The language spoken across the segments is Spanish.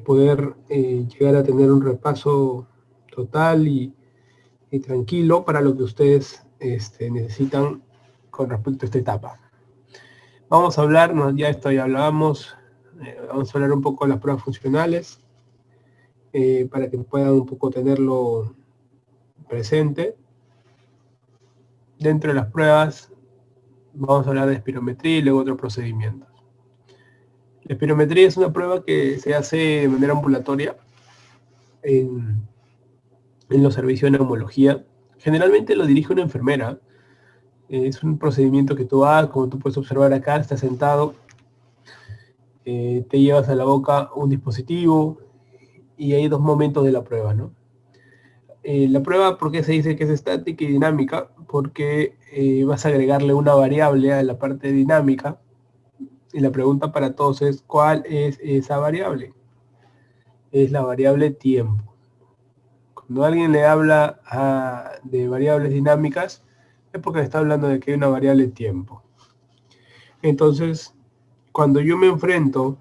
poder llegar a tener un repaso total y tranquilo para lo que ustedes necesitan con respecto a esta etapa. Vamos a hablar, ya esto ya hablábamos, vamos a hablar un poco de las pruebas funcionales para que puedan un poco tenerlo presente. Dentro de las pruebas vamos a hablar de espirometría y luego otros procedimientos. La espirometría es una prueba que se hace de manera ambulatoria en los servicios de neumología. Generalmente lo dirige una enfermera. Es un procedimiento que tú haces, como tú puedes observar acá, estás sentado, te llevas a la boca un dispositivo y hay dos momentos de la prueba, ¿no? La prueba, ¿por qué se dice que es estática y dinámica? Porque vas a agregarle una variable a la parte dinámica y la pregunta para todos es ¿cuál es esa variable? Es la variable tiempo. Cuando alguien le habla de variables dinámicas es porque le está hablando de que hay una variable tiempo. Entonces, cuando yo me enfrento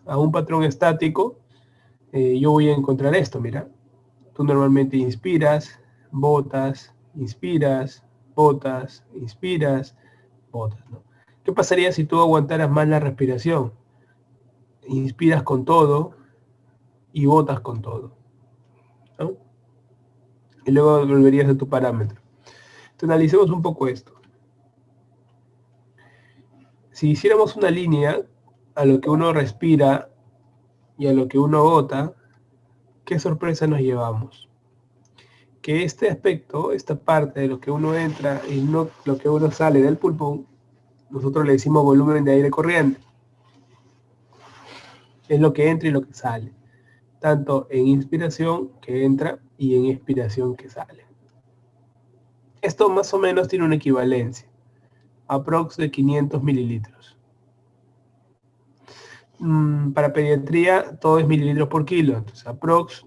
a un patrón estático, yo voy a encontrar esto, mira. Tú normalmente inspiras, botas, inspiras, botas, inspiras, botas, ¿no? ¿Qué pasaría si tú aguantaras más la respiración? Inspiras con todo y botas con todo, ¿no? Y luego volverías a tu parámetro. Entonces analicemos un poco esto. Si hiciéramos una línea a lo que uno respira y a lo que uno bota, ¿qué sorpresa nos llevamos? Que este aspecto, esta parte de lo que uno entra y no lo que uno sale del pulmón, nosotros le decimos volumen de aire corriente. Es lo que entra y lo que sale, tanto en inspiración que entra y en expiración que sale. Esto más o menos tiene una equivalencia, aprox de 500 mililitros. Para pediatría todo es mililitros por kilo, entonces aprox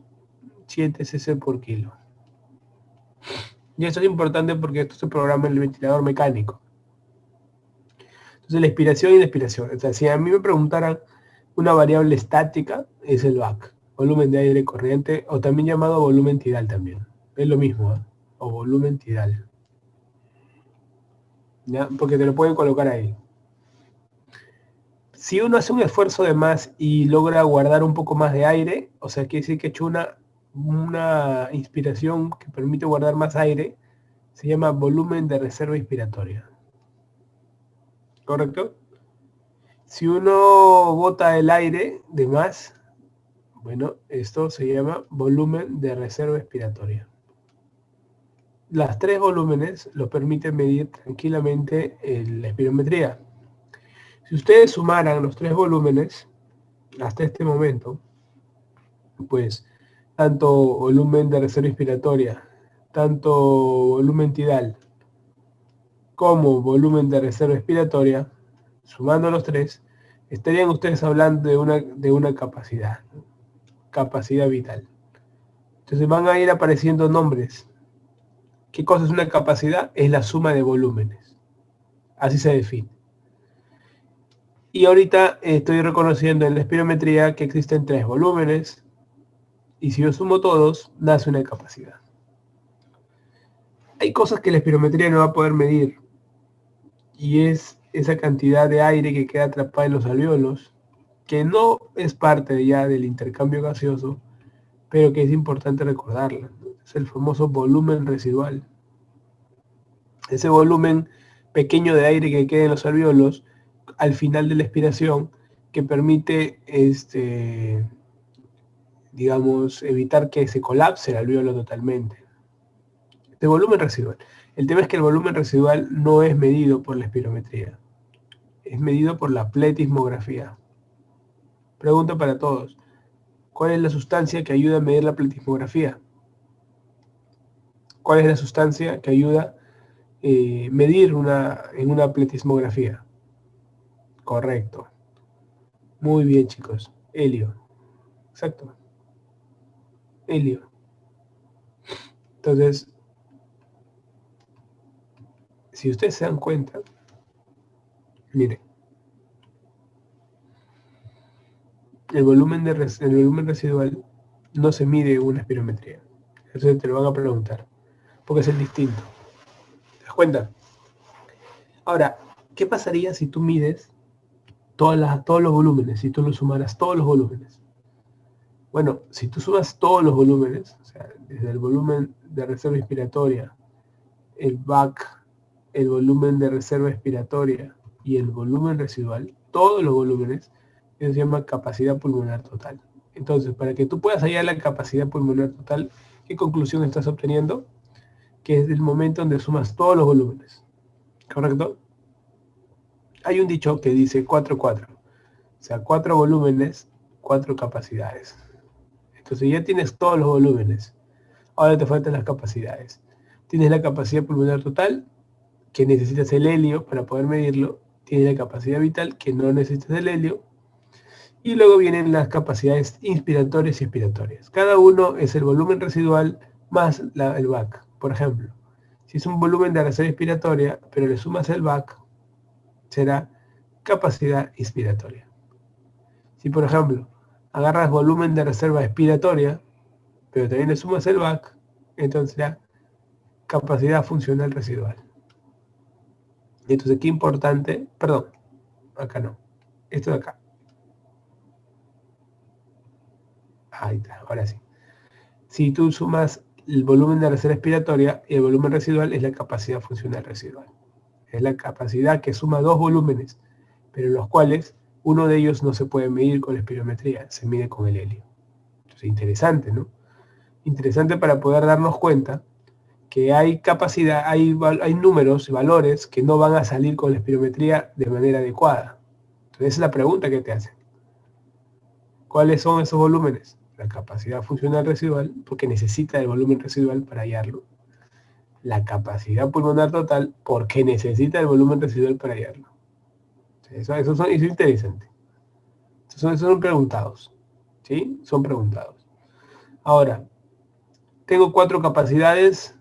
7 cc por kilo. Y esto es importante porque esto se programa en el ventilador mecánico. Entonces la expiración y la expiración. O sea, si a mí me preguntaran una variable estática, es el VAC, volumen de aire corriente, o también llamado volumen tidal también. Es lo mismo, ¿eh? O volumen tidal. ¿Ya? Porque te lo pueden colocar ahí. Si uno hace un esfuerzo de más y logra guardar un poco más de aire, o sea, quiere decir que he hecho una inspiración que permite guardar más aire, se llama volumen de reserva inspiratoria. ¿Correcto? Si uno bota el aire de más, bueno, esto se llama volumen de reserva expiratoria. Las tres volúmenes lo permiten medir tranquilamente la espirometría. Si ustedes sumaran los tres volúmenes hasta este momento, pues tanto volumen de reserva inspiratoria, tanto volumen tidal como volumen de reserva expiratoria, sumando los tres, estarían ustedes hablando de una capacidad vital. Entonces van a ir apareciendo nombres. ¿Qué cosa es una capacidad? Es la suma de volúmenes. Así se define. Y ahorita estoy reconociendo en la espirometría que existen tres volúmenes. Y si yo sumo todos, nace una capacidad. Hay cosas que la espirometría no va a poder medir. Y es esa cantidad de aire que queda atrapada en los alvéolos, que no es parte ya del intercambio gaseoso, pero que es importante recordarla. Es el famoso volumen residual. Ese volumen pequeño de aire que queda en los alvéolos al final de la expiración, que permite digamos, evitar que se colapse el alvéolo totalmente. De volumen residual. El tema es que el volumen residual no es medido por la espirometría, es medido por la pletismografía. Pregunta para todos: ¿cuál es la sustancia que ayuda a medir la pletismografía? ¿Cuál es la sustancia que ayuda a medir en una pletismografía? Correcto. Muy bien, chicos. Helio. Exacto. Helio. Entonces, si ustedes se dan cuenta, miren, el volumen residual no se mide en una espirometría. Eso te lo van a preguntar, porque es el distinto. ¿Te das cuenta? Ahora, ¿qué pasaría si tú mides todos los volúmenes, si tú los sumaras todos los volúmenes? Bueno, si tú sumas todos los volúmenes, o sea, desde el volumen de reserva inspiratoria, el BAC, el volumen de reserva expiratoria y el volumen residual, todos los volúmenes, eso se llama capacidad pulmonar total. Entonces, para que tú puedas hallar la capacidad pulmonar total, ¿qué conclusión estás obteniendo? Que es el momento donde sumas todos los volúmenes. ¿Correcto? Hay un dicho que dice 4-4. O sea, 4 volúmenes, 4 capacidades. Entonces ya tienes todos los volúmenes. Ahora te faltan las capacidades. Tienes la capacidad pulmonar total, que necesitas el helio para poder medirlo. Tienes la capacidad vital, que no necesitas el helio. Y luego vienen las capacidades inspiratorias y expiratorias. Cada uno es el volumen residual más el BAC. Por ejemplo, si es un volumen de reserva inspiratoria, pero le sumas el BAC, será capacidad inspiratoria. Si, por ejemplo, agarras volumen de reserva expiratoria, pero también le sumas el BAC, entonces será capacidad funcional residual. Entonces, qué importante, perdón, acá no, esto de acá. Ahí está, ahora sí. Si tú sumas el volumen de reserva expiratoria, y el volumen residual es la capacidad funcional residual. Es la capacidad que suma dos volúmenes, pero los cuales uno de ellos no se puede medir con la espirometría, se mide con el helio. Entonces, interesante, ¿no? Interesante para poder darnos cuenta que hay capacidad, hay números y valores que no van a salir con la espirometría de manera adecuada. Entonces, esa es la pregunta que te hacen. ¿Cuáles son esos volúmenes? La capacidad funcional residual, porque necesita el volumen residual para hallarlo. La capacidad pulmonar total, porque necesita el volumen residual para hallarlo. Eso es interesante. Esos son preguntados. ¿Sí? Son preguntados. Ahora, tengo 4 capacidades: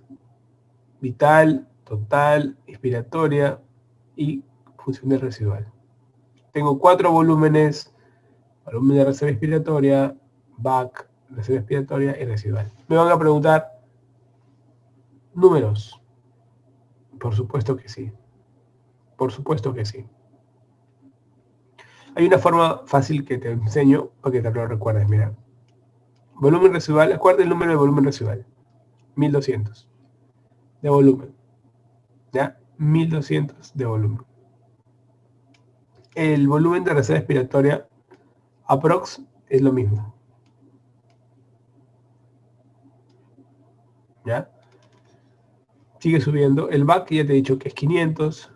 vital, total, inspiratoria y funcional residual. Tengo 4 volúmenes: volumen de reserva inspiratoria, BAC, reserva inspiratoria y residual. Me van a preguntar números. Por supuesto que sí. Por supuesto que sí. Hay una forma fácil que te enseño para que te lo recuerdes. Mira. Volumen residual, acuérdate el número de volumen residual. 1200 de volumen. ¿Ya? 1200 de volumen. El volumen de reserva expiratoria aprox es lo mismo. ¿Ya? Sigue subiendo. El BAC ya te he dicho que es 500.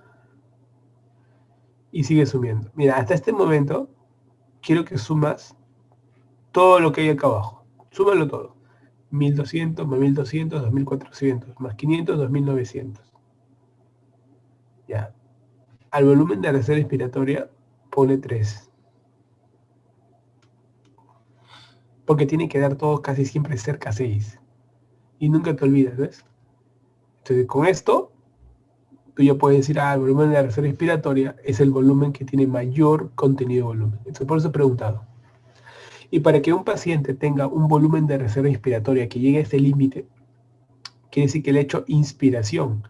Y sigue subiendo. Mira, hasta este momento quiero que sumas todo lo que hay acá abajo. Súmalo todo. 1200 más 1200, 2400 más 500, 2900. Ya. Al volumen de reserva inspiratoria pone 3. Porque tiene que dar todo casi siempre cerca a 6. Y nunca te olvidas, ¿ves? Entonces, con esto, tú ya puedes decir, el volumen de la reserva inspiratoria es el volumen que tiene mayor contenido de volumen. Entonces, por eso he preguntado. Y para que un paciente tenga un volumen de reserva inspiratoria que llegue a este límite, quiere decir que le ha hecho inspiración.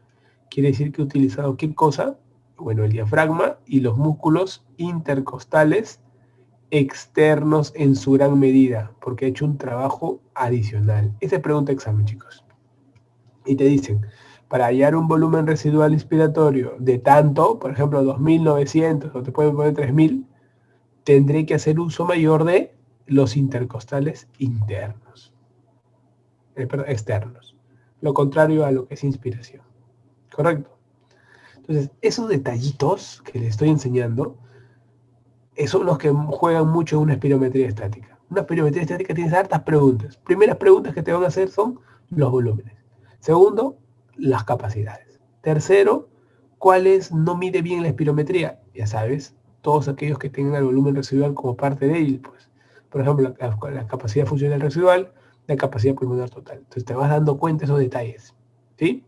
Quiere decir que ha utilizado ¿qué cosa? Bueno, el diafragma y los músculos intercostales externos en su gran medida, porque ha hecho un trabajo adicional. Esa es pregunta de examen, chicos. Y te dicen, para hallar un volumen residual inspiratorio de tanto, por ejemplo, 2900, o te pueden poner 3000, tendré que hacer uso mayor de los intercostales internos. Externos. Lo contrario a lo que es inspiración. ¿Correcto? Entonces, esos detallitos que les estoy enseñando son los que juegan mucho en una espirometría estática. Una espirometría estática tiene hartas preguntas. Primeras preguntas que te van a hacer son los volúmenes. Segundo, las capacidades. Tercero, ¿cuáles no mide bien la espirometría? Ya sabes, todos aquellos que tengan el volumen residual como parte de él, pues. Por ejemplo, la capacidad funcional residual, la capacidad pulmonar total. Entonces te vas dando cuenta de esos detalles. ¿Sí?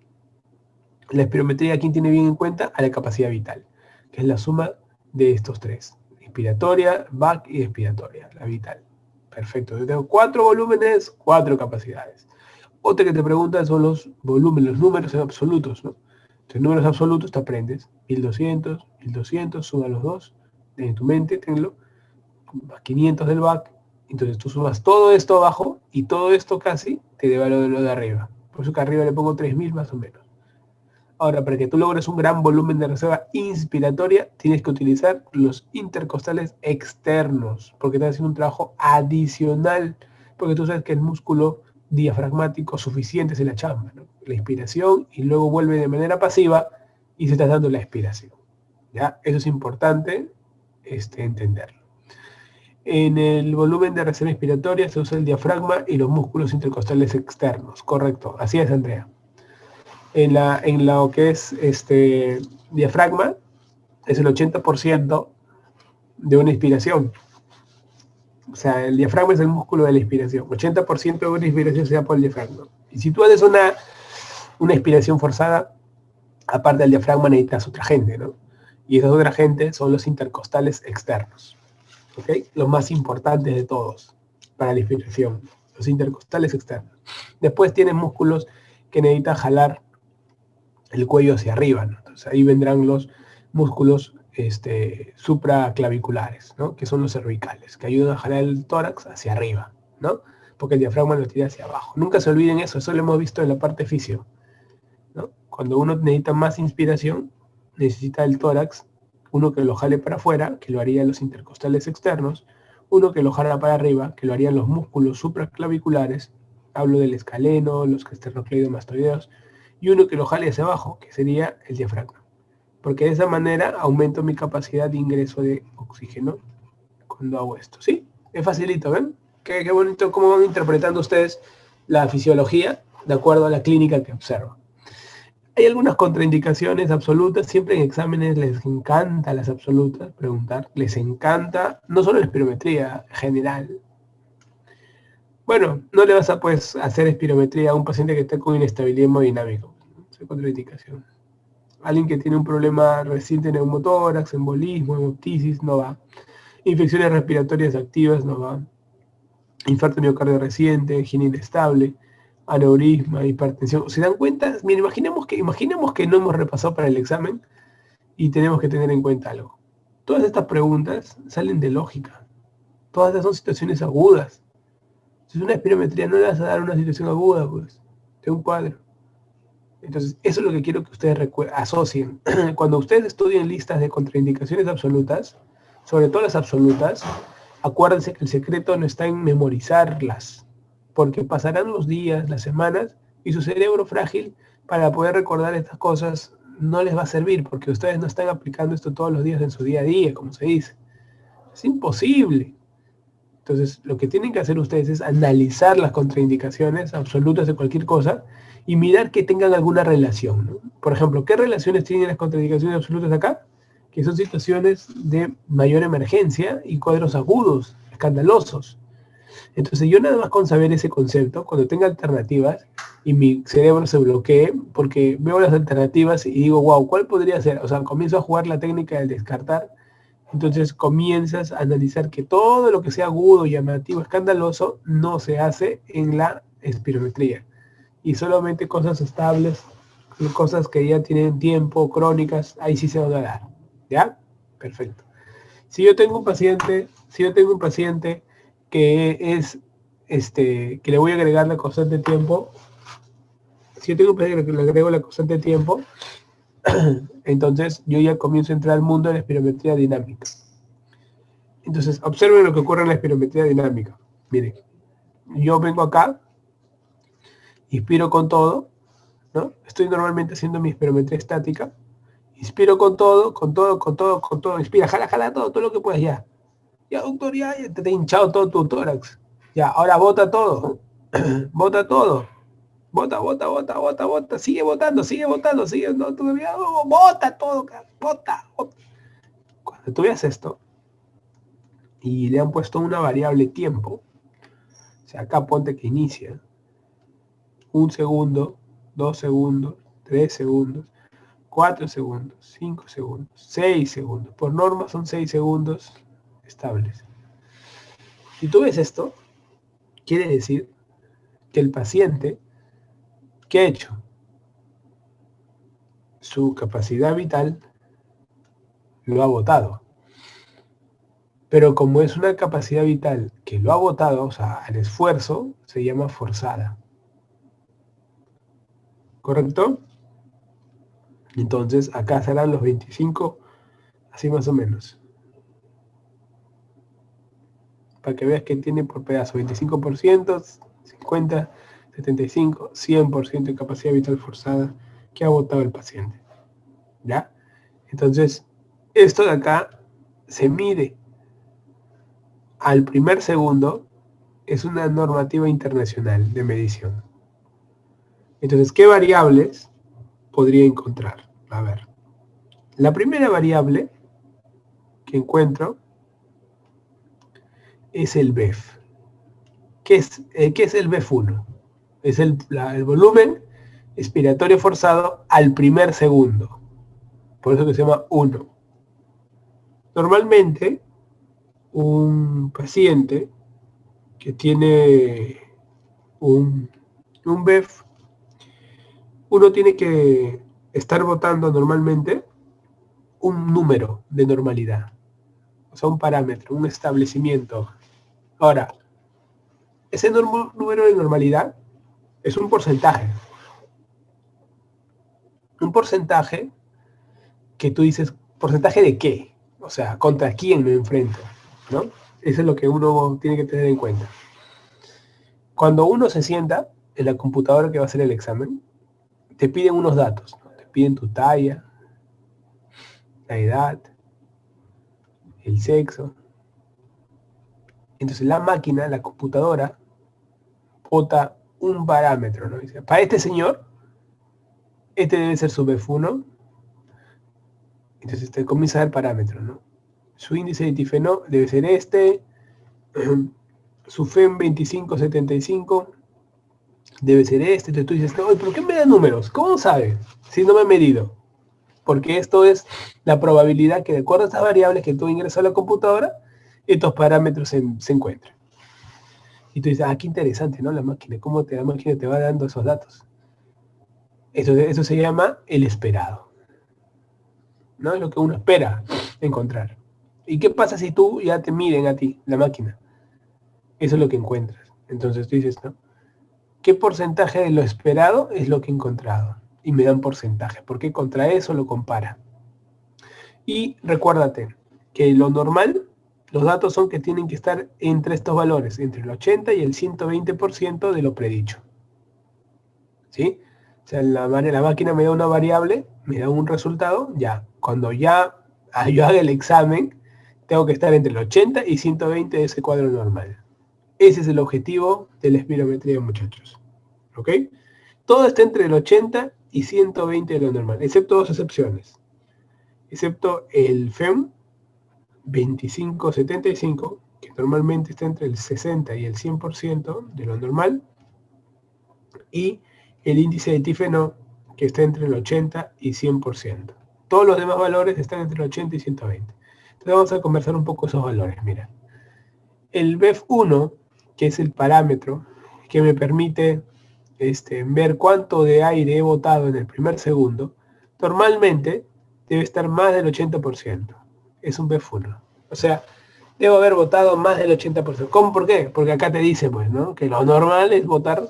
La espirometría, ¿quién tiene bien en cuenta? A la capacidad vital, que es la suma de estos tres. inspiratoria, back y expiratoria, la vital. Perfecto, yo tengo 4 volúmenes, 4 capacidades. Otra que te pregunta son los volúmenes, los números en absolutos, ¿no? Entonces, números absolutos te aprendes. 1200, 1200, suma los dos en tu mente, tenlo, más 500 del back. Entonces tú sumas todo esto abajo y todo esto casi te devalúa lo de arriba. Por eso que arriba le pongo 3000 más o menos. Ahora, para que tú logres un gran volumen de reserva inspiratoria, tienes que utilizar los intercostales externos, porque estás haciendo un trabajo adicional, porque tú sabes que el músculo diafragmático suficiente es la chamba, ¿no? La inspiración y luego vuelve de manera pasiva y se está dando la expiración. ¿Ya? Eso es importante entenderlo. En el volumen de reserva inspiratoria se usa el diafragma y los músculos intercostales externos. Correcto, así es, Andrea. En lo que es diafragma, es el 80% de una inspiración. O sea, el diafragma es el músculo de la inspiración. 80% de una inspiración se da por el diafragma. Y si tú haces una inspiración forzada, aparte del diafragma necesitas otra gente, ¿no? Y esas otra gente son los intercostales externos. ¿Ok? Los más importantes de todos para la inspiración. Los intercostales externos. Después tienen músculos que necesitan jalar el cuello hacia arriba, ¿no? Entonces ahí vendrán los músculos supraclaviculares, ¿no? Que son los cervicales, que ayudan a jalar el tórax hacia arriba, ¿no? Porque el diafragma lo tira hacia abajo. Nunca se olviden eso lo hemos visto en la parte fisio, ¿no? Cuando uno necesita más inspiración, necesita el tórax, uno que lo jale para afuera, que lo harían los intercostales externos, uno que lo jala para arriba, que lo harían los músculos supraclaviculares, hablo del escaleno, los esternocleidomastoideos, y uno que lo jale hacia abajo, que sería el diafragma. Porque de esa manera aumento mi capacidad de ingreso de oxígeno cuando hago esto, ¿sí? Es facilito, ¿ven? Qué bonito cómo van interpretando ustedes la fisiología de acuerdo a la clínica que observan. Hay algunas contraindicaciones absolutas, siempre en exámenes les encanta las absolutas, preguntar, les encanta, no solo la espirometría, en general. Bueno, no le vas a pues hacer espirometría a un paciente que está con inestabilidad hemodinámica. Es contraindicación. Alguien que tiene un problema reciente en neumotórax, embolismo, hemoptisis, no va. Infecciones respiratorias activas, no va. Infarto miocardio reciente, angina inestable, aneurisma, hipertensión. ¿Se dan cuenta? Miren, imaginemos que no hemos repasado para el examen y tenemos que tener en cuenta algo. Todas estas preguntas salen de lógica. Todas estas son situaciones agudas. Si es una espirometría, no le vas a dar una situación aguda, pues, de un cuadro. Entonces, eso es lo que quiero que ustedes asocien. Cuando ustedes estudien listas de contraindicaciones absolutas, sobre todo las absolutas, acuérdense que el secreto no está en memorizarlas, porque pasarán los días, las semanas, y su cerebro frágil para poder recordar estas cosas no les va a servir, porque ustedes no están aplicando esto todos los días en su día a día, como se dice. Es imposible. Entonces, lo que tienen que hacer ustedes es analizar las contraindicaciones absolutas de cualquier cosa y mirar que tengan alguna relación, ¿no? Por ejemplo, ¿qué relaciones tienen las contraindicaciones absolutas acá? Que son situaciones de mayor emergencia y cuadros agudos, escandalosos. Entonces, yo nada más con saber ese concepto, cuando tenga alternativas y mi cerebro se bloquee, porque veo las alternativas y digo, wow, ¿cuál podría ser? O sea, comienzo a jugar la técnica del descartar. Entonces comienzas a analizar que todo lo que sea agudo, llamativo, escandaloso, no se hace en la espirometría. Y solamente cosas estables, cosas que ya tienen tiempo, crónicas, ahí sí se van a dar. ¿Ya? Perfecto. Si yo tengo un paciente que es, que le voy a agregar la constante de tiempo, si yo tengo un paciente que le agrego la constante de tiempo, entonces yo ya comienzo a entrar al mundo de la espirometría dinámica. Entonces, observen lo que ocurre en la espirometría dinámica. Miren, yo vengo acá, inspiro con todo, ¿no? Estoy normalmente haciendo mi espirometría estática. Inspiro con todo, inspira, jala todo lo que puedas ya. Ya, doctor, ya te he hinchado todo tu tórax. Ya, ahora bota todo. Bota todo. Bota. Sigue botando, no, todavía, bota todo, bota. Cuando tú veas esto, y le han puesto una variable tiempo, o sea, acá ponte que inicia 1 segundo, 2 segundos, 3 segundos, 4 segundos, 5 segundos, 6 segundos. Por norma son 6 segundos estables. Si tú ves esto, quiere decir que el paciente, ¿qué ha hecho? Su capacidad vital lo ha botado. Pero como es una capacidad vital que lo ha botado, o sea, al esfuerzo, se llama forzada. ¿Correcto? Entonces, acá serán los 25, así más o menos. Para que veas que tiene por pedazo 25%, 50%, 75%, 100% de capacidad vital forzada que ha botado el paciente. ¿Ya? Entonces, esto de acá se mide al primer segundo, es una normativa internacional de medición. Entonces, ¿qué variables podría encontrar? A ver, la primera variable que encuentro es el BEF. ¿Qué es el BEF1? Es el volumen expiratorio forzado al primer segundo. Por eso que se llama 1. Normalmente, un paciente que tiene un BEF, uno tiene que estar botando normalmente un número de normalidad. O sea, un parámetro, un establecimiento. Ahora, ese número de normalidad es un porcentaje. Un porcentaje que tú dices, ¿porcentaje de qué? O sea, ¿contra quién me enfrento? ¿No? Eso es lo que uno tiene que tener en cuenta. Cuando uno se sienta en la computadora que va a hacer el examen, te piden unos datos, ¿no? Te piden tu talla, la edad, el sexo. Entonces la máquina, la computadora, bota un parámetro, ¿no? Dice, para este señor, este debe ser su BEF1. Entonces te comienza a dar parámetros, ¿no? Su índice de difenol debe ser este, su FEM 2575 debe ser este. Entonces tú dices, no, ¿por qué me da números? ¿Cómo sabe? Si no me he medido. Porque esto es la probabilidad que de acuerdo a estas variables que tú ingresas a la computadora, estos parámetros se encuentran. Y tú dices, qué interesante, ¿no? La máquina, cómo la máquina te va dando esos datos. Eso se llama el esperado. ¿No? Es lo que uno espera encontrar. ¿Y qué pasa si tú ya te miden a ti, la máquina? Eso es lo que encuentras. Entonces tú dices, ¿no? ¿Qué porcentaje de lo esperado es lo que he encontrado? Y me dan porcentaje, porque contra eso lo compara. Y recuérdate que lo normal, los datos son que tienen que estar entre estos valores, entre el 80 y el 120% de lo predicho. ¿Sí? O sea, la máquina me da una variable, me da un resultado, ya. Cuando ya yo haga el examen, tengo que estar entre el 80 y 120 de ese cuadro normal. Ese es el objetivo de la espirometría, muchachos. ¿Ok? Todo está entre el 80 y 120 de lo normal, excepto dos excepciones. Excepto el FEM 2575, que normalmente está entre el 60 y el 100% de lo normal, y el índice de difenol, que está entre el 80 y 100%. Todos los demás valores están entre el 80 y 120. Entonces vamos a conversar un poco esos valores. Mira, el BEF1, que es el parámetro que me permite ver cuánto de aire he botado en el primer segundo, normalmente debe estar más del 80%. Es un BEF1. O sea, debo haber votado más del 80%. ¿Cómo? ¿Por qué? Porque acá te dice, pues, ¿no? Que lo normal es votar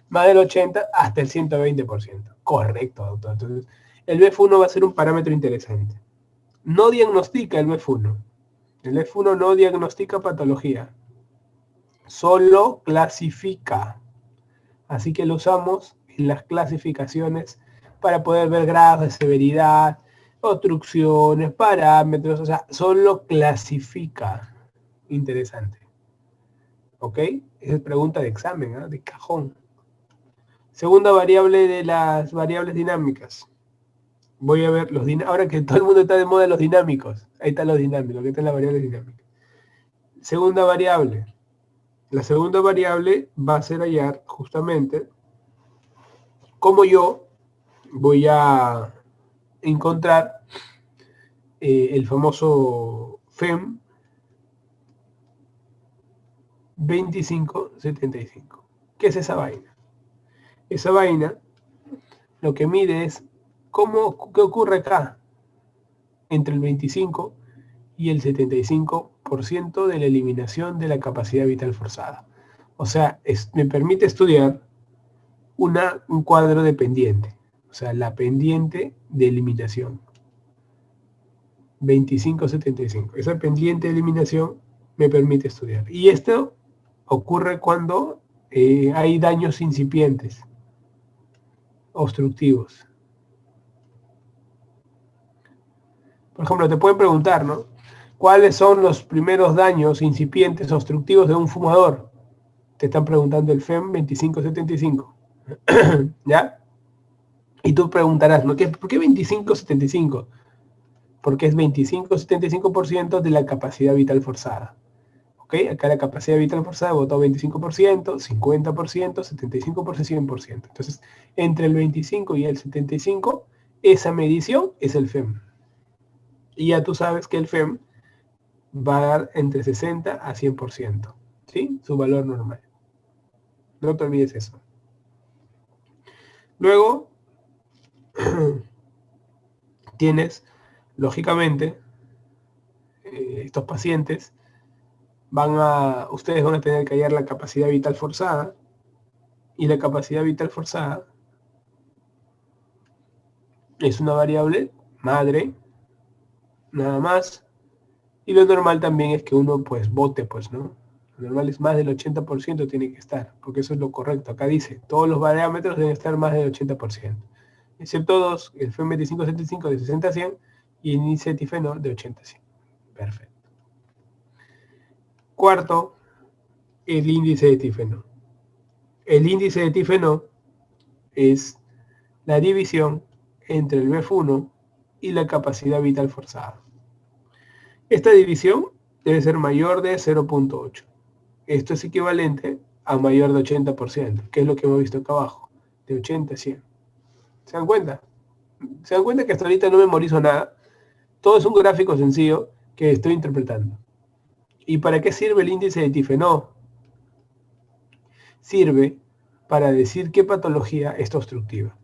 más del 80 hasta el 120%. Correcto, doctor. Entonces, el BEF1 va a ser un parámetro interesante. No diagnostica el BEF1. El BEF1 no diagnostica patología. Solo clasifica. Así que lo usamos en las clasificaciones para poder ver grados de severidad, obstrucciones, parámetros, o sea, solo clasifica. Interesante. ¿Ok? Esa es pregunta de examen, ¿eh? De cajón. Segunda variable de las variables dinámicas. Voy a ver ahora que todo el mundo está de moda los dinámicos. Ahí están los dinámicos, aquí están las variables dinámicas. Segunda variable. La segunda variable va a ser hallar justamente cómo yo voy a encontrar el famoso FEM 25-75. ¿Qué es esa vaina? Esa vaina lo que mide es qué ocurre acá entre el 25 y el 75% de la eliminación de la capacidad vital forzada. O sea, me permite estudiar un cuadro de pendiente, o sea, la pendiente de eliminación. 25-75. Esa pendiente de eliminación me permite estudiar. Y esto ocurre cuando hay daños incipientes, obstructivos. Por ejemplo, te pueden preguntar, ¿no? ¿Cuáles son los primeros daños incipientes obstructivos de un fumador? Te están preguntando el FEM 25-75. ¿Ya? Y tú preguntarás, ¿no? ¿Por qué 25-75? Porque es 25-75% de la capacidad vital forzada. ¿Ok? Acá la capacidad vital forzada votó 25%, 50%, 75%, 100%. Entonces, entre el 25 y el 75, esa medición es el FEM. Y ya tú sabes que el FEM va a dar entre 60 a 100%, ¿sí? Su valor normal. No te olvides eso. Luego, tienes, lógicamente, estos pacientes ustedes van a tener que hallar la capacidad vital forzada, y la capacidad vital forzada es una variable madre, nada más, y lo normal también es que uno pues vote, pues, ¿no? Lo normal es más del 80% tiene que estar, porque eso es lo correcto. Acá dice, todos los parámetros deben estar más del 80%, excepto dos, el FEM 25-75 de 60 a 100 y el índice de tifeno de 80 a 100. Perfecto. Cuarto, el índice de tifeno. El índice de tifeno es la división entre el BF1 y la capacidad vital forzada. Esta división debe ser mayor de 0.8. Esto es equivalente a mayor de 80%, que es lo que hemos visto acá abajo, de 80 a 100. ¿Se dan cuenta? ¿Se dan cuenta que hasta ahorita no memorizo nada? Todo es un gráfico sencillo que estoy interpretando. ¿Y para qué sirve el índice de tifeno? Sirve para decir qué patología es obstructiva.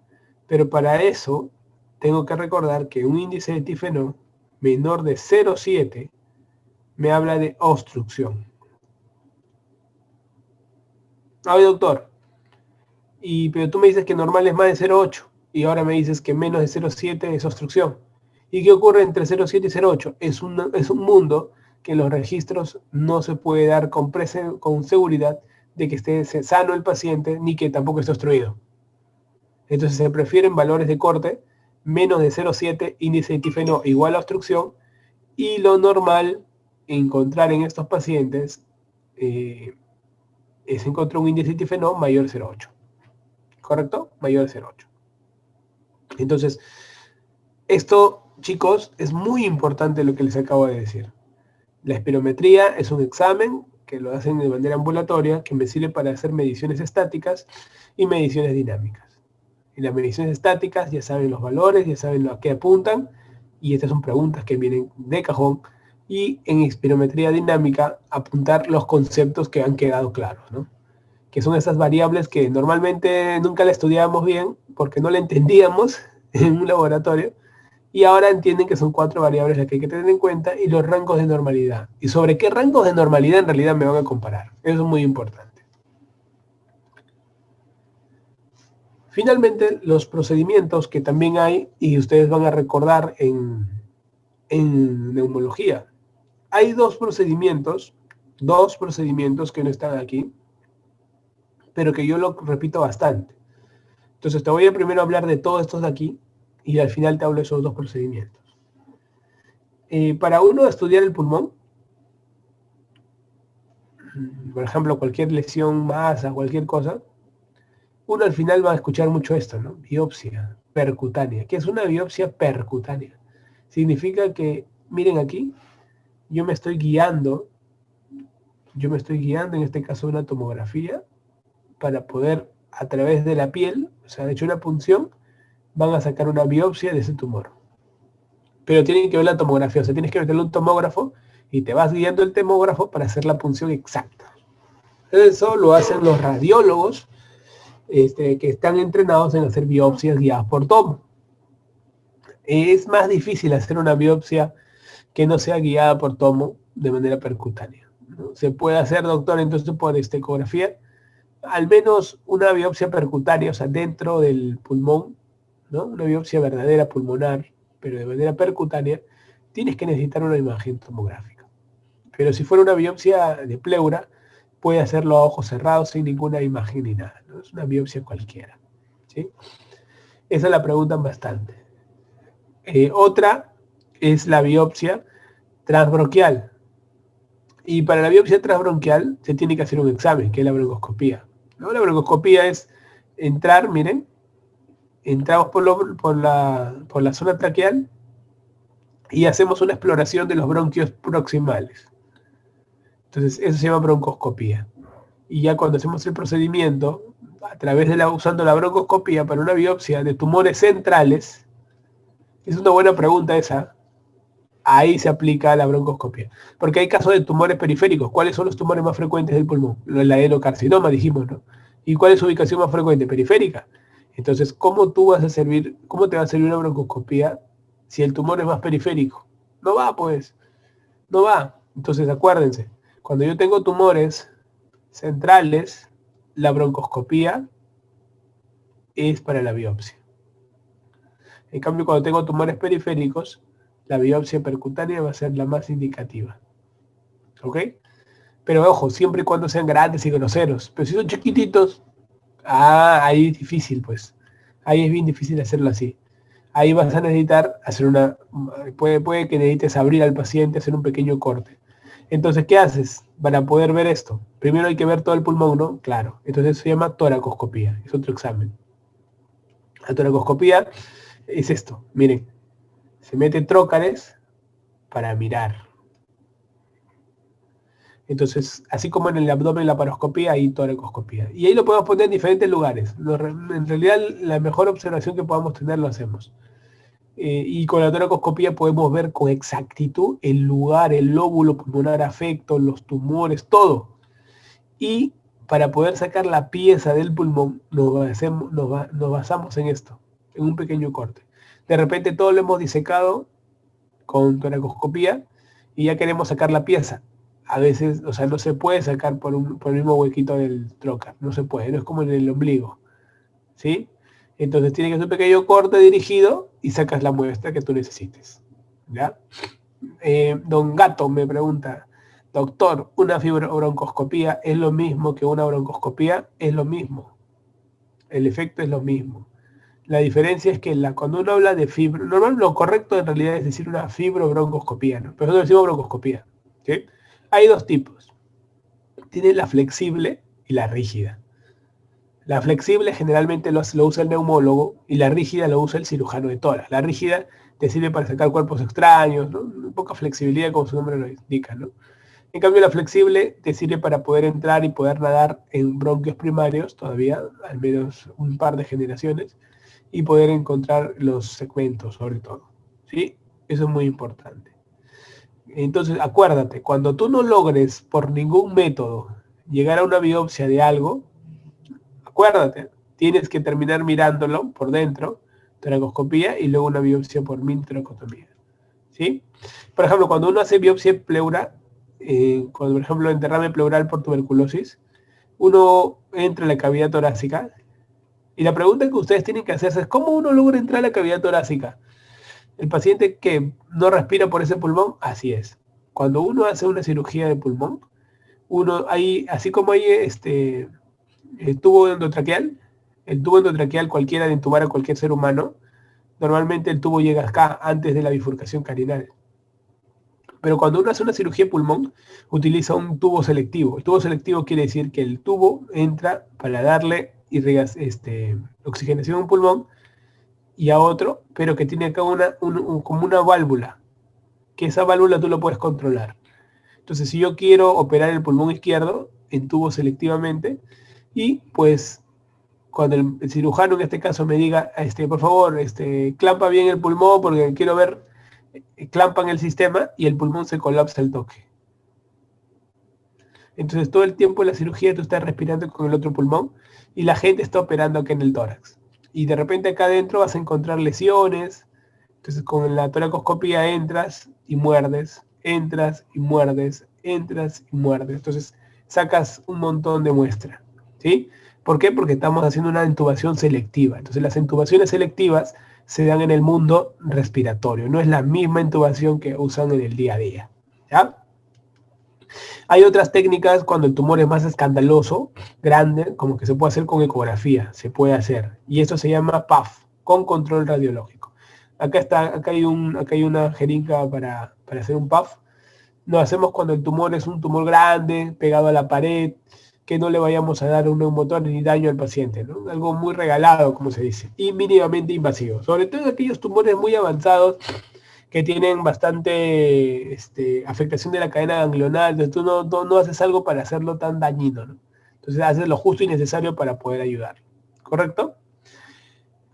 Pero para eso tengo que recordar que un índice de tifeno menor de 0,7 me habla de obstrucción. Ay, doctor, pero tú me dices que normal es más de 0,8 y ahora me dices que menos de 0,7 es obstrucción. ¿Y qué ocurre entre 0,7 y 0,8? Es un mundo que en los registros no se puede dar con seguridad de que esté sano el paciente ni que tampoco esté obstruido. Entonces se prefieren valores de corte menos de 0,7, índice de tifeno igual a obstrucción, y lo normal encontrar en estos pacientes es encontrar un índice de tifeno mayor de 0,8. ¿Correcto? Mayor de 0,8. Entonces, esto, chicos, es muy importante lo que les acabo de decir. La espirometría es un examen que lo hacen de manera ambulatoria, que me sirve para hacer mediciones estáticas y mediciones dinámicas. En las mediciones estáticas ya saben los valores, ya saben a qué apuntan, y estas son preguntas que vienen de cajón. Y en espirometría dinámica, apuntar los conceptos que han quedado claros, ¿no? Que son esas variables que normalmente nunca la estudiábamos bien porque no la entendíamos en un laboratorio, y ahora entienden que son 4 variables las que hay que tener en cuenta, y los rangos de normalidad. ¿Y sobre qué rangos de normalidad en realidad me van a comparar? Eso es muy importante. Finalmente, los procedimientos que también hay, y ustedes van a recordar en neumología. Hay dos procedimientos que no están aquí, pero que yo lo repito bastante. Entonces te voy a primero hablar de todos estos de aquí, y al final te hablo de esos dos procedimientos. Para uno estudiar el pulmón, por ejemplo, cualquier lesión, masa, cualquier cosa, uno al final va a escuchar mucho esto, ¿no? Biopsia percutánea. ¿Qué es una biopsia percutánea? Significa que, miren aquí, yo me estoy guiando en este caso una tomografía, para poder, a través de la piel, o sea, de hecho una punción, van a sacar una biopsia de ese tumor. Pero tienen que ver la tomografía, o sea, tienes que meterle un tomógrafo y te vas guiando el tomógrafo para hacer la punción exacta. Eso lo hacen los radiólogos que están entrenados en hacer biopsias guiadas por tomo. Es más difícil hacer una biopsia que no sea guiada por tomo de manera percutánea, ¿no? Se puede hacer, doctor, entonces por ecografía, al menos una biopsia percutánea, o sea, dentro del pulmón, ¿no? Una biopsia verdadera pulmonar, pero de manera percutánea, tienes que necesitar una imagen tomográfica. Pero si fuera una biopsia de pleura, puede hacerlo a ojos cerrados sin ninguna imagen ni nada, ¿no? Es una biopsia cualquiera, ¿sí? Esa la preguntan bastante. Otra es la biopsia transbronquial. Y para la biopsia transbronquial se tiene que hacer un examen, que es la broncoscopía, ¿no? La broncoscopía es entrar, miren, entramos por la zona traqueal y hacemos una exploración de los bronquios proximales. Entonces, eso se llama broncoscopía. Y ya cuando hacemos el procedimiento, a través de usando la broncoscopía para una biopsia de tumores centrales, es una buena pregunta esa, ahí se aplica la broncoscopia. Porque hay casos de tumores periféricos. ¿Cuáles son los tumores más frecuentes del pulmón? El adenocarcinoma, dijimos, ¿no? ¿Y cuál es su ubicación más frecuente? Periférica. Entonces, ¿cómo te va a servir una broncoscopia si el tumor es más periférico? No va, pues. No va. Entonces, acuérdense, cuando yo tengo tumores centrales, la broncoscopía es para la biopsia. En cambio, cuando tengo tumores periféricos, la biopsia percutánea va a ser la más indicativa. ¿Ok? Pero ojo, siempre y cuando sean grandes y groseros. Pero si son chiquititos, ahí es difícil, pues. Ahí es bien difícil hacerlo así. Ahí vas a necesitar hacer puede que necesites abrir al paciente, hacer un pequeño corte. Entonces, ¿qué haces para poder ver esto? Primero hay que ver todo el pulmón, ¿no? Claro. Entonces se llama toracoscopía. Es otro examen. La toracoscopía es esto. Miren. Se mete trócares para mirar. Entonces, así como en el abdomen la paroscopía, hay toracoscopía. Y ahí lo podemos poner en diferentes lugares. En realidad, la mejor observación que podamos tener lo hacemos. Y con la toracoscopía podemos ver con exactitud el lugar, el lóbulo pulmonar afecto, los tumores, todo. Y para poder sacar la pieza del pulmón, nos basamos en esto, en un pequeño corte. De repente todo lo hemos disecado con toracoscopía y ya queremos sacar la pieza. A veces, o sea, no se puede sacar por el mismo huequito del trocar, no se puede, no es como en el ombligo, ¿sí? Entonces tiene que ser un pequeño corte dirigido y sacas la muestra que tú necesites, ¿ya? Don Gato me pregunta, doctor, ¿una fibrobroncoscopía es lo mismo que una broncoscopía? Es lo mismo, el efecto es lo mismo. La diferencia es que cuando uno habla de fibro, normal lo correcto en realidad es decir una fibrobroncoscopía, ¿no? Pero nosotros decimos broncoscopía, ¿sí? Hay dos tipos. Tiene la flexible y la rígida. La flexible generalmente lo usa el neumólogo y la rígida lo usa el cirujano de tórax. La rígida te sirve para sacar cuerpos extraños, ¿no? Poca flexibilidad como su nombre lo indica, ¿no? En cambio la flexible te sirve para poder entrar y poder nadar en bronquios primarios, todavía al menos un par de generaciones, y poder encontrar los segmentos sobre todo, ¿sí? Eso es muy importante. Entonces, acuérdate, cuando tú no logres por ningún método llegar a una biopsia de algo, acuérdate, tienes que terminar mirándolo por dentro, toracoscopía y luego una biopsia por mintoracotomía, ¿sí? Por ejemplo, cuando uno hace biopsia pleura, cuando por ejemplo en derrame pleural por tuberculosis, uno entra en la cavidad torácica y la pregunta que ustedes tienen que hacerse es ¿cómo uno logra entrar a la cavidad torácica? El paciente que no respira por ese pulmón, así es. Cuando uno hace una cirugía de pulmón, así como hay el tubo endotraqueal, cualquiera de intubar a cualquier ser humano, normalmente el tubo llega acá antes de la bifurcación carinal. Pero cuando uno hace una cirugía de pulmón, utiliza un tubo selectivo. El tubo selectivo quiere decir que el tubo entra para darle oxigenación a un pulmón y a otro, pero que tiene acá como una válvula, que esa válvula tú lo puedes controlar. Entonces, si yo quiero operar el pulmón izquierdo, entubo selectivamente y pues cuando el cirujano en este caso me diga, por favor, clampa bien el pulmón porque quiero ver, clampan el sistema y el pulmón se colapsa al toque. Entonces todo el tiempo en la cirugía tú estás respirando con el otro pulmón y la gente está operando acá en el tórax. Y de repente acá adentro vas a encontrar lesiones. Entonces con la toracoscopía entras y muerdes, entras y muerdes, entras y muerdes. Entonces sacas un montón de muestra, ¿sí? ¿Por qué? Porque estamos haciendo una intubación selectiva. Entonces las intubaciones selectivas se dan en el mundo respiratorio. No es la misma intubación que usan en el día a día, ¿ya? Hay otras técnicas cuando el tumor es más escandaloso, grande, como que se puede hacer con ecografía, se puede hacer. Y eso se llama PAF, con control radiológico. Acá hay una jeringa para hacer un PAF. Lo hacemos cuando el tumor es un tumor grande, pegado a la pared, que no le vayamos a dar un neumotor ni daño al paciente, ¿no? Algo muy regalado, como se dice, y mínimamente invasivo. Sobre todo en aquellos tumores muy avanzados que tienen bastante afectación de la cadena ganglional, entonces tú no haces algo para hacerlo tan dañino, ¿no? Entonces haces lo justo y necesario para poder ayudar, ¿correcto?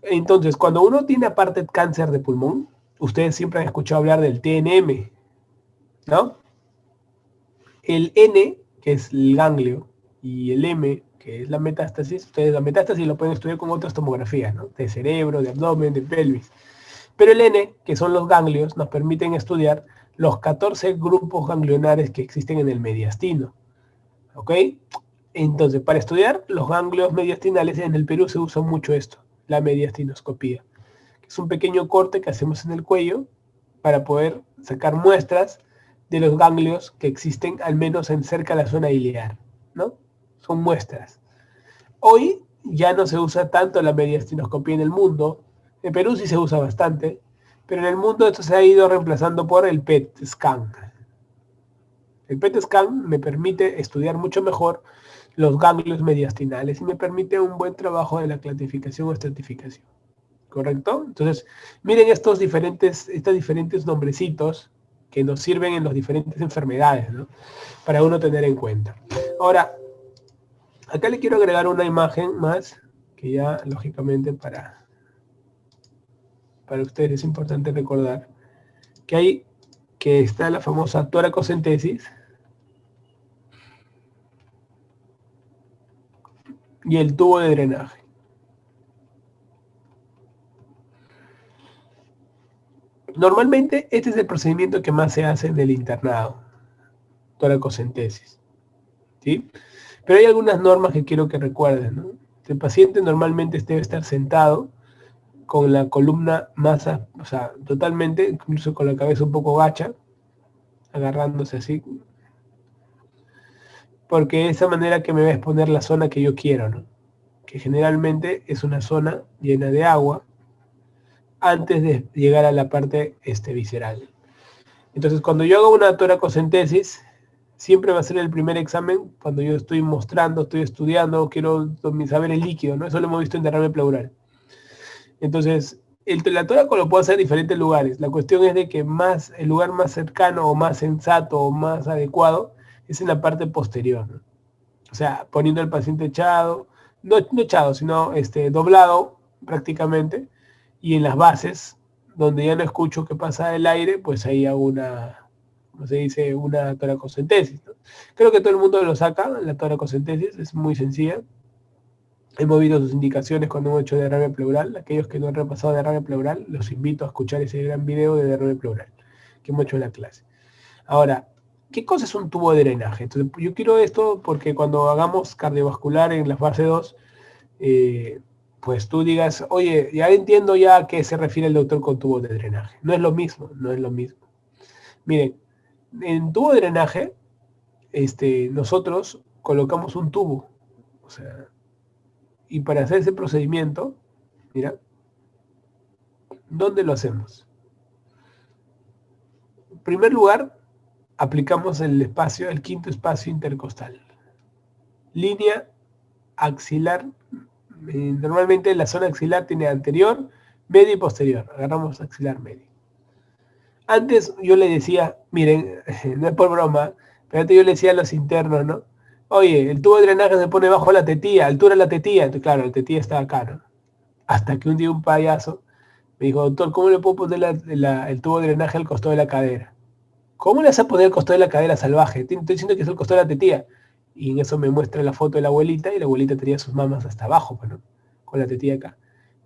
Entonces, cuando uno tiene aparte cáncer de pulmón, ustedes siempre han escuchado hablar del TNM, ¿no? El N, que es el ganglio, y el M, que es la metástasis, ustedes la metástasis lo pueden estudiar con otras tomografías, ¿no? De cerebro, de abdomen, de pelvis. Pero el N, que son los ganglios, nos permiten estudiar los 14 grupos ganglionares que existen en el mediastino. ¿Ok? Entonces, para estudiar los ganglios mediastinales, en el Perú se usa mucho esto, la mediastinoscopía. Es un pequeño corte que hacemos en el cuello para poder sacar muestras de los ganglios que existen al menos en cerca de la zona iliar, ¿no? Son muestras. Hoy ya no se usa tanto la mediastinoscopía en el mundo. En Perú sí se usa bastante, pero en el mundo esto se ha ido reemplazando por el PET scan. El PET scan me permite estudiar mucho mejor los ganglios mediastinales y me permite un buen trabajo de la clasificación o estratificación. ¿Correcto? Entonces, miren estos diferentes nombrecitos que nos sirven en las diferentes enfermedades, ¿no? Para uno tener en cuenta. Ahora, acá le quiero agregar una imagen más, que ya lógicamente para ustedes es importante recordar, que está la famosa toracocentesis y el tubo de drenaje. Normalmente este es el procedimiento que más se hace en el internado, toracocentesis, ¿sí? Pero hay algunas normas que quiero que recuerden, ¿no? El paciente normalmente debe estar sentado con la columna más, o sea, totalmente, incluso con la cabeza un poco gacha, agarrándose así, porque de esa manera que me va a exponer la zona que yo quiero, ¿no? Que generalmente es una zona llena de agua antes de llegar a la parte visceral. Entonces, cuando yo hago una toracocentesis, siempre va a ser el primer examen cuando yo estoy mostrando, estoy estudiando, quiero saber el líquido, ¿no? Eso lo hemos visto en derrame pleural. Entonces, la toraco lo puedo hacer en diferentes lugares. La cuestión es de que el lugar más cercano o más sensato o más adecuado es en la parte posterior, ¿no? O sea, poniendo al paciente echado, no echado, sino doblado prácticamente, y en las bases, donde ya no escucho que pasa el aire, pues ahí hago como se dice, una toracocentesis, ¿no? Creo que todo el mundo lo saca, la toracocentesis, es muy sencilla. Hemos visto sus indicaciones cuando hemos hecho derrame pleural. Aquellos que no han repasado derrame pleural, los invito a escuchar ese gran video de derrame pleural que hemos hecho en la clase. Ahora, ¿qué cosa es un tubo de drenaje? Entonces, yo quiero esto porque cuando hagamos cardiovascular en la fase 2, pues tú digas, oye, ya entiendo ya a qué se refiere el doctor con tubo de drenaje. No es lo mismo, no es lo mismo. Miren, en tubo de drenaje, nosotros colocamos un tubo, o sea, y para hacer ese procedimiento, mira, ¿dónde lo hacemos? En primer lugar, aplicamos el quinto espacio intercostal. Línea axilar. Normalmente la zona axilar tiene anterior, medio y posterior. Agarramos axilar medio. Antes yo le decía, miren, no es por broma, pero antes yo le decía a los internos, ¿no? Oye, el tubo de drenaje se pone bajo la tetilla, altura de la tetilla. Entonces, claro, la tetilla está acá, ¿no? Hasta que un día un payaso me dijo, doctor, ¿cómo le puedo poner el tubo de drenaje al costado de la cadera? ¿Cómo le vas a poner el costado de la cadera salvaje? Estoy diciendo que es el costado de la tetilla. Y en eso me muestra la foto de la abuelita, y la abuelita tenía sus mamas hasta abajo, pues, ¿no? Con la tetilla acá.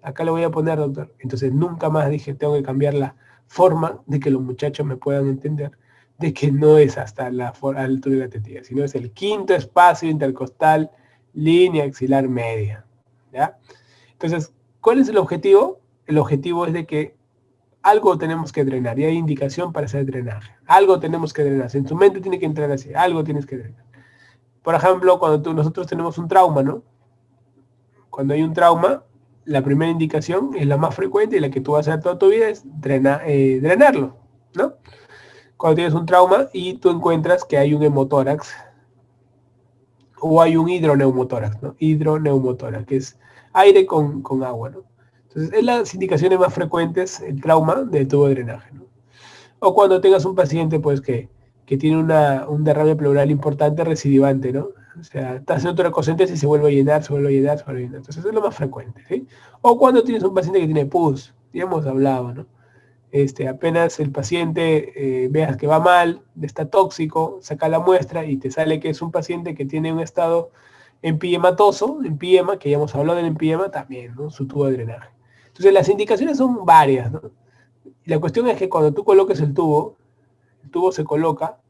Acá lo voy a poner, doctor. Entonces nunca más dije, tengo que cambiar la forma de que los muchachos me puedan entender de que no es hasta la altura de la tetilla, sino es el quinto espacio intercostal, línea axilar media. ¿Ya? Entonces, ¿cuál es el objetivo? El objetivo es de que algo tenemos que drenar, y hay indicación para hacer drenaje. Algo tenemos que drenar. En tu mente tiene que entrar así, algo tienes que drenar. Por ejemplo, cuando nosotros tenemos un trauma, ¿no? Cuando hay un trauma, la primera indicación es la más frecuente y la que tú vas a hacer toda tu vida es drenarlo, ¿no? Cuando tienes un trauma y tú encuentras que hay un hemotórax o hay un hidroneumotórax, ¿no? Hidroneumotórax, que es aire con agua, ¿no? Entonces, es las indicaciones más frecuentes, el trauma del tubo de drenaje, ¿no? O cuando tengas un paciente, pues, que tiene un derrame pleural importante recidivante, ¿no? O sea, está haciendo toracocentesis y se vuelve a llenar, se vuelve a llenar, se vuelve a llenar. Entonces, eso es lo más frecuente, ¿sí? O cuando tienes un paciente que tiene pus, ya hemos hablado, ¿no? Apenas el paciente veas que va mal, está tóxico, saca la muestra y te sale que es un paciente que tiene un estado empiematoso, empiema, que ya hemos hablado del empiema también, ¿no? Su tubo de drenaje. Entonces las indicaciones son varias, ¿no? Y la cuestión es que cuando tú coloques el tubo se coloca,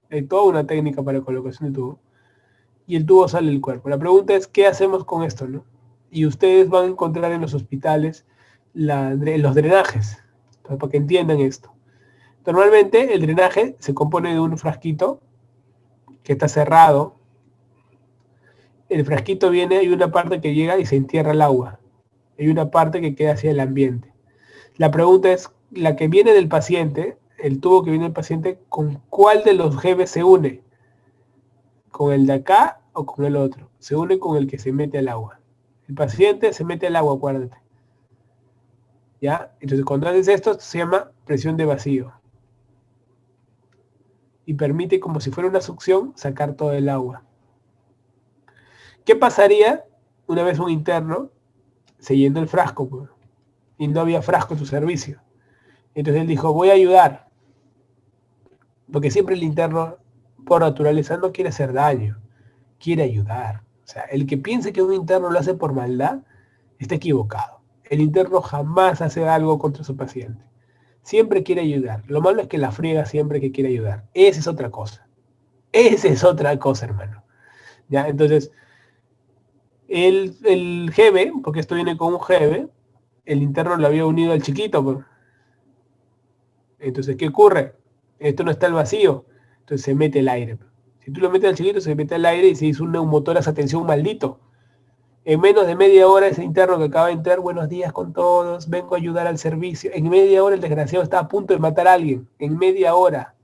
hay toda una técnica para la colocación del tubo, y el tubo sale del cuerpo. La pregunta es, ¿qué hacemos con esto, no? Y ustedes van a encontrar en los hospitales los drenajes, para que entiendan esto. Normalmente el drenaje se compone de un frasquito que está cerrado. El frasquito viene, hay una parte que llega y se entierra el agua. Hay una parte que queda hacia el ambiente. La pregunta es, la que viene del paciente, el tubo que viene del paciente, ¿con cuál de los jefes se une? ¿Con el de acá o con el otro? Se une con el que se mete al agua. El paciente se mete al agua, acuérdate. ¿Ya? Entonces cuando haces esto se llama presión de vacío. Y permite, como si fuera una succión, sacar todo el agua. ¿Qué pasaría una vez un interno se llenó el frasco, pues, y no había frasco en su servicio? Entonces él dijo, voy a ayudar. Porque siempre el interno, por naturaleza, no quiere hacer daño, quiere ayudar. O sea, el que piense que un interno lo hace por maldad, está equivocado. El interno jamás hace algo contra su paciente. Siempre quiere ayudar. Lo malo es que la friega siempre que quiere ayudar. Esa es otra cosa. Esa es otra cosa, hermano. ¿Ya? Entonces, el jeve, porque esto viene con un jeve, el interno lo había unido al chiquito, pues. Entonces, ¿qué ocurre? Esto no está al vacío, entonces se mete el aire. Si tú lo metes al chiquito, se mete el aire y se hizo un neumotórax, atención, maldito. En menos de media hora ese interno que acaba de entrar, buenos días con todos, vengo a ayudar al servicio. En media hora el desgraciado está a punto de matar a alguien. En media hora.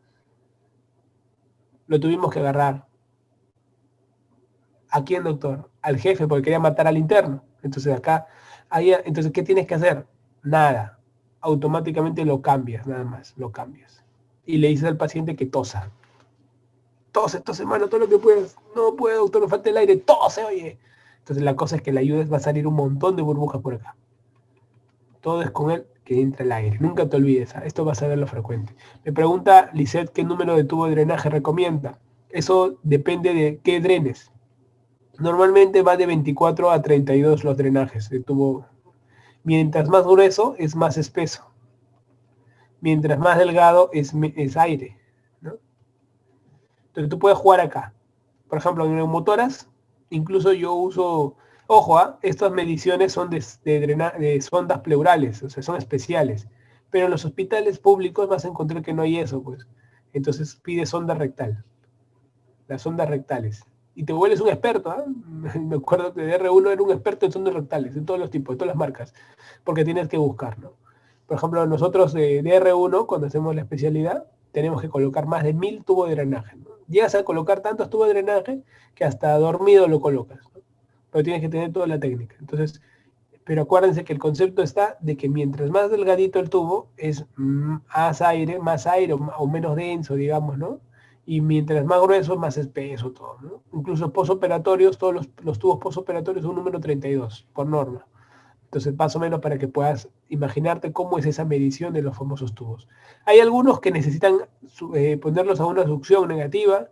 Lo tuvimos que agarrar. ¿A quién, doctor? Al jefe, porque quería matar al interno. Entonces acá, entonces, ¿qué tienes que hacer? Nada. Automáticamente lo cambias, nada más, lo cambias. Y le dices al paciente que tosa. Tose, hermano, todo lo que puedas. No puedo, doctor, me falta el aire. Tose, oye. Entonces la cosa es que le ayudes, va a salir un montón de burbujas por acá. Todo es con él que entra el aire. Nunca te olvides, esto vas a verlo frecuente. Me pregunta Lisette qué número de tubo de drenaje recomienda. Eso depende de qué drenes. Normalmente va de 24 a 32 los drenajes de tubo. Mientras más grueso es más espeso. Mientras más delgado es aire, ¿no? Entonces tú puedes jugar acá. Por ejemplo, en neumotoras, incluso yo uso, ojo, estas mediciones son de sondas pleurales, o sea, son especiales. Pero en los hospitales públicos vas a encontrar que no hay eso, pues. Entonces pide sonda rectal, las sondas rectales. Y te vuelves un experto, ¿eh? Me acuerdo que de R1 era un experto en sondas rectales, de todos los tipos, de todas las marcas, porque tienes que buscar, ¿no? Por ejemplo, nosotros de R1, cuando hacemos la especialidad, tenemos que colocar más de 1000 tubos de drenaje, ¿no? Llegas a colocar tantos tubos de drenaje que hasta dormido lo colocas, ¿no? Pero tienes que tener toda la técnica. Entonces, pero acuérdense que el concepto está de que mientras más delgadito el tubo, es más aire o menos denso, digamos, ¿no? Y mientras más grueso, más espeso todo, ¿no? Incluso posoperatorios, todos los tubos posoperatorios son número 32, por norma. Entonces, más o menos para que puedas imaginarte cómo es esa medición de los famosos tubos. Hay algunos que necesitan ponerlos a una succión negativa,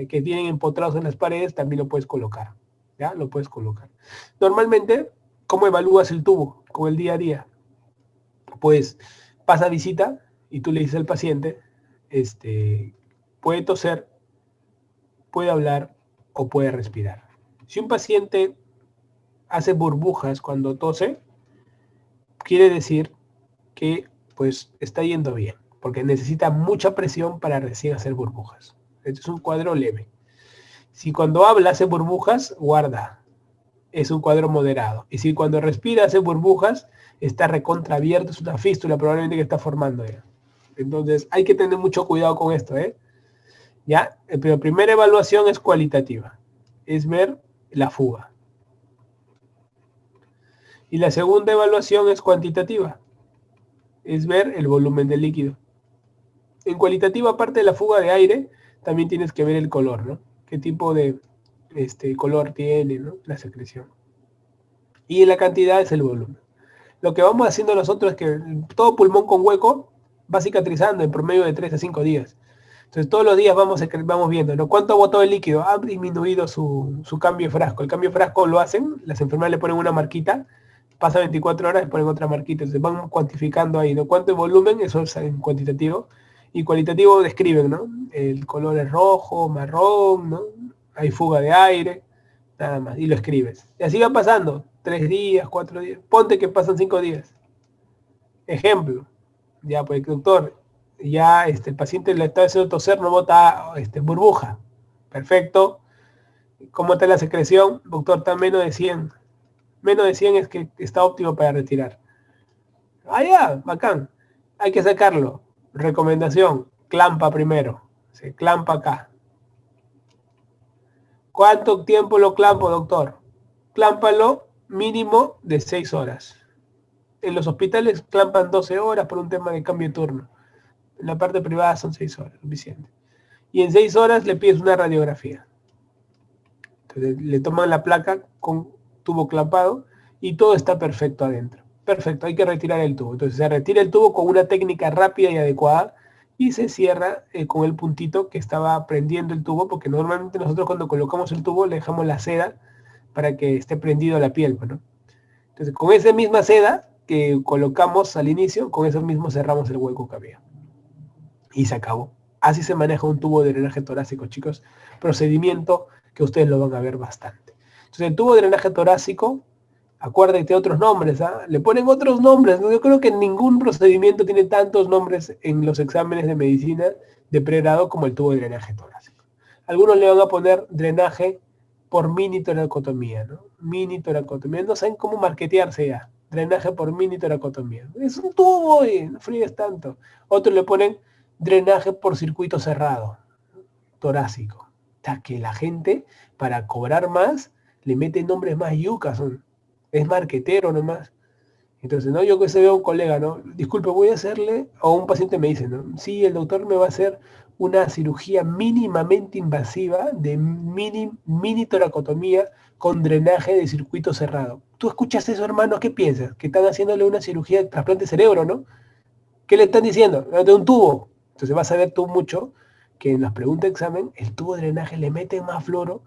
que tienen empotrados en las paredes, también lo puedes colocar. ¿Ya? Lo puedes colocar. Normalmente, ¿cómo evalúas el tubo con el día a día? Pues pasa visita y tú le dices al paciente, puede toser, puede hablar o puede respirar. Si un paciente hace burbujas cuando tose, quiere decir que pues está yendo bien, porque necesita mucha presión para recién hacer burbujas. Este es un cuadro leve. Si cuando habla hace burbujas, guarda, es un cuadro moderado. Y si cuando respira hace burbujas, está recontraabierto, es una fístula probablemente que está formando ya. Entonces hay que tener mucho cuidado con esto, ¿eh? ¿Ya? Pero primera evaluación es cualitativa, es ver la fuga. Y la segunda evaluación es cuantitativa, es ver el volumen del líquido. En cualitativa, aparte de la fuga de aire, también tienes que ver el color, ¿no? Qué tipo de color tiene, ¿no? La secreción. Y en la cantidad es el volumen. Lo que vamos haciendo nosotros es que todo pulmón con hueco va cicatrizando en promedio de 3 a 5 días. Entonces todos los días vamos viendo, ¿no? ¿Cuánto botó el líquido? Ha disminuido su cambio de frasco. El cambio de frasco lo hacen, las enfermeras le ponen una marquita, pasa 24 horas y ponen otra marquita. Entonces van cuantificando ahí, ¿no? ¿Cuánto es volumen? Eso es en cuantitativo. Y cualitativo describen, ¿no? El color es rojo, marrón, ¿no? Hay fuga de aire, nada más. Y lo escribes. Y así va pasando. 3 días, 4 días. Ponte que pasan 5 días. Ejemplo. Ya, pues, doctor, ya el paciente le está haciendo toser, no bota burbuja. Perfecto. ¿Cómo está la secreción? Doctor, está menos de 100. Menos de 100 es que está óptimo para retirar. Ah, ya, bacán. Hay que sacarlo. Recomendación, clampa primero. Se clampa acá. ¿Cuánto tiempo lo clampo, doctor? Clámpalo mínimo de 6 horas. En los hospitales clampan 12 horas por un tema de cambio de turno. En la parte privada son 6 horas, suficiente. Y en 6 horas le pides una radiografía. Entonces le toman la placa con tubo clampado y todo está perfecto adentro. Perfecto, hay que retirar el tubo. Entonces se retira el tubo con una técnica rápida y adecuada y se cierra con el puntito que estaba prendiendo el tubo, porque normalmente nosotros cuando colocamos el tubo le dejamos la seda para que esté prendido a la piel, ¿no? Entonces con esa misma seda que colocamos al inicio, con eso mismo cerramos el hueco que había. Y se acabó. Así se maneja un tubo de drenaje torácico, chicos. Procedimiento que ustedes lo van a ver bastante. Entonces el tubo de drenaje torácico, acuérdate otros nombres, ¿ah? Le ponen otros nombres. Yo creo que ningún procedimiento tiene tantos nombres en los exámenes de medicina de pregrado como el tubo de drenaje torácico. Algunos le van a poner drenaje por mini toracotomía, ¿no? Mini toracotomía. No saben cómo marketearse ya. Drenaje por mini toracotomía. Es un tubo y no fríes tanto. Otros le ponen drenaje por circuito cerrado, torácico. O sea, que la gente, para cobrar más, le mete nombres más yucas. Es marquetero nomás. Entonces, ¿no? Yo que se veo a un colega, ¿no? Disculpe, voy a hacerle, o un paciente me dice, ¿no? Sí, el doctor me va a hacer una cirugía mínimamente invasiva de mini toracotomía con drenaje de circuito cerrado. ¿Tú escuchas eso, hermano? ¿Qué piensas? Que están haciéndole una cirugía de trasplante de cerebro, ¿no? ¿Qué le están diciendo? De un tubo. Entonces vas a ver tú mucho que en las preguntas de examen el tubo de drenaje le meten más floro,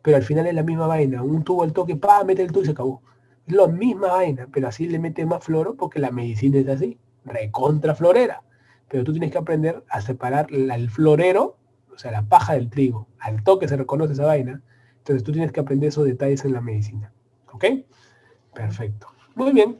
pero al final es la misma vaina. Un tubo al toque, mete el tubo y se acabó. Es la misma vaina, pero así le mete más floro porque la medicina es así, recontra florera. Pero tú tienes que aprender a separar el florero, o sea, la paja del trigo. Al toque se reconoce esa vaina. Entonces tú tienes que aprender esos detalles en la medicina. ¿Ok? Perfecto. Muy bien.